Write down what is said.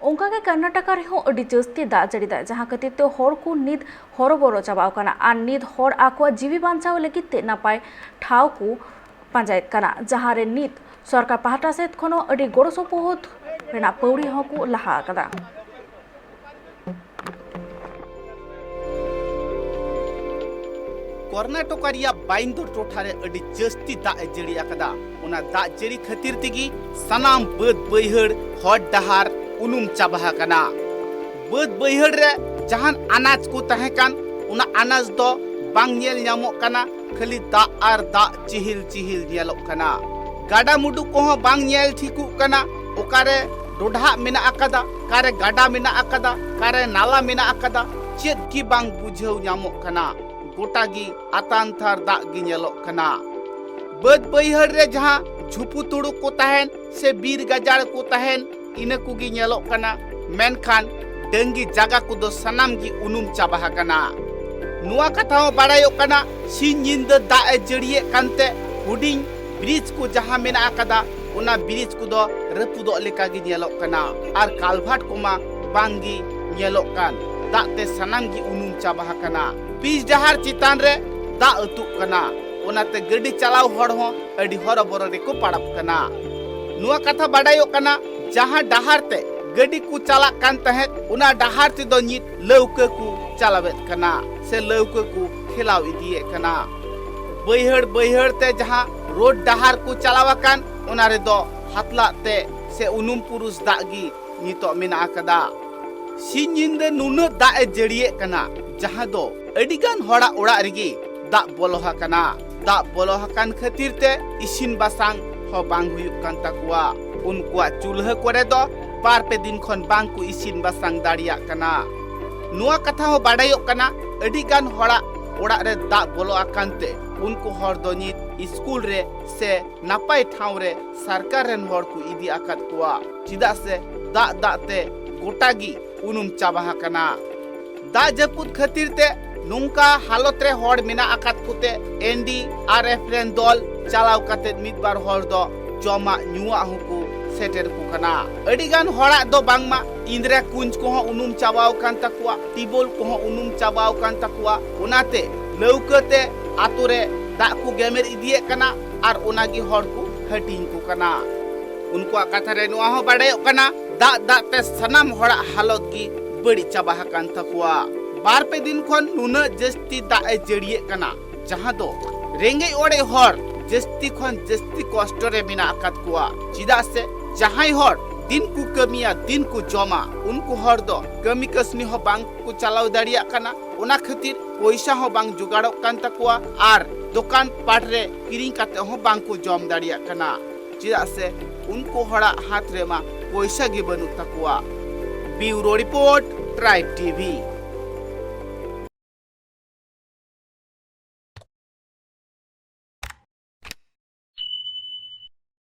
ᱚᱱᱠᱟ ᱜᱮ ᱠᱚᱨᱱᱟᱴᱚᱠ ᱨᱮᱦᱚᱸ ᱟᱹᱰᱤ ᱡᱟᱹᱥᱛᱤ ᱫᱟᱜ ᱡᱟᱹᱲᱤ ᱫᱟᱭ, ᱡᱟᱦᱟᱸ ᱠᱷᱟᱹᱛᱤᱨ ᱛᱮ ᱦᱚᱲ ᱠᱚ ᱱᱤᱛ ᱦᱚᱨᱚᱵᱚᱨᱚ ᱪᱟᱵᱟᱣ ᱠᱟᱱᱟ ᱟᱨ ᱱᱤᱛ ᱦᱚᱲ ᱟᱠᱚᱣᱟᱜ ᱡᱤᱣᱤ ᱵᱟᱧᱪᱟᱣ ᱞᱟᱹᱜᱤᱫ ᱛᱮ ᱱᱟᱯᱟᱭ ᱴᱷᱟᱶ ᱠᱚ ᱯᱟᱸᱡᱟᱭᱮᱫ ᱠᱟᱱᱟ, ᱡᱟᱦᱟᱸ ᱨᱮ ᱱᱤᱛ ᱥᱚᱨᱠᱟর ᱯᱟᱦᱴᱟ ᱥᱮᱫ ᱠᱷᱚᱱ ᱦᱚᱸ ᱟᱹᱰᱤ ᱜᱚᱲᱚ ᱥᱚᱯᱚᱦᱚᱫ ᱨᱮᱱᱟᱜ ᱯᱟᱹᱣᱲᱤ ᱦᱚᱸᱠᱚ ᱞᱟᱦᱟ ᱟᱠᱟᱫᱟ। कर्नाटक बाइंदो टोठारे अड़ी जस्ती दाग जड़ी अकदा उना दाग जड़ी खातिर तेगी सनाम बद बैहड़ हर डहार उनुम चाबा कना। बद बैहड़ रे जहान अनाज को तहेकान उना अनाज दो बांग नेल ᱧᱟᱢᱚᱜ कना, खाली दाग आर दाग चिहिल चिहिल नेलोग कना। गाडा मुडु कोहो बांग नेल ठिकुग कना, ओकारे डोढा मेना अकदा, कारे गाडा मेना अकदा, कारे नाला मेना अकदा, चेद की बांग बुझाव ᱧᱟᱢᱚᱜ कना। गोटागी आतानथार दाग गी नेलोग कना। बद बैहड़ रे जहां झुपु तुड़ु को तहेन से बीर गजाड़ को तहेन इना कुगी नेलोग कना, मेनखान डंगी जागा को दो सनाम गी उनुम चाबा कना। नुआ कथा हो बाड़ायोग कना सिन निंदा दाग जड़िए कानते हुडिंग ब्रिज को जहां मेना अकदा उना ब्रिज को दो रपुदोग लेका गी नेलोग कना आर कालभाट कोमा बांगी नेलोग कान, दाग ते सनाम गी उनुम चाबा कना। पीस डहार चितान रे दाग अतुग कना, ओनाते गड्डी चलाव हड़ हो अड़ी हरबोर रेको पड़ाब कना। नुआ कथा बाड़ायोग कना जहां डहार ते गड्डी को चला कान तहेत उना डहार ते दो नित लौका को चलावेत कना से लौका को खिलाव इदिए कना। बैहड़ बैहड़ ते जहां रोड डहार को चलावा कान उना रे दो हातला ते से उनुम पुरुष दागी नितो मेना अकदा। सिन निंदा नुना दाग जड़िए कना जहां दो अडिगान हड़ा ओड़ा रेगी दाग बोलोहा कना। दाग बोलोहा कान खातिर ते इसिन बासांग हो बांग हुयुग कान ताकुआ। उनकुआ चूल्हा कोरे दो बार पे दिन खन बांग को इसिन बासांग दाड़िया कना। नुआ कथा हो बाड़ायोग कना अडिगान हड़ा ओड़ा रे दाग बोलो आकानते उनको हर दो नित स्कूल रे से नापाय ठाव रे सरकार रेन हर को इदी आकात कुआ, चिदा से दाग दाग ते गोटागी उनुम चाबा कना। दाग जपुत खातिर ते नुंका हालत रे हड़ मेना आकात कुते NDRF रेन दल चलाव काते मिदबार हड़ दो जमा नुआ हुकु सेटेर को कना। अडिगान हड़ा दो बांगमा इंद्रा कुंज को उनुम चाबाव कान ताकुआ, टिबोल को उनुम चाबाव कान ताकुआ, उनाते लौकते आतुरे दाग को गेमेर इदिए कना आर उनागी हड़ को हटिंग को कना। उनको कथा रे नुआ हो बाड़ायोग कना दाग दाग ते सनाम हड़ा हालत की बड़ी चाबा कान ताकुआ। बार पे दिन खन नुना जस्ती दाग जड़िए कना जहां दो रेंगे ओड़े हड़ जस्ती खन जस्ती कष्ट रे मेना अकात कुआ, चिदा से जहां हड़ दिन को कमिया दिन को जमा उनको हड़ दो कमी कसनी हो बांग को चलाव दाड़िया कना। उना खातिर पैसा हो बांग जुगाड़ो कान ताकुआ आर दुकान पाट रे किरिंग काते हो बांग को जम दाड़िया कना, चिदा से उनको हड़ा हाथ रे मा पैसा गे बनु ताकुआ। Bureau report tribe TV.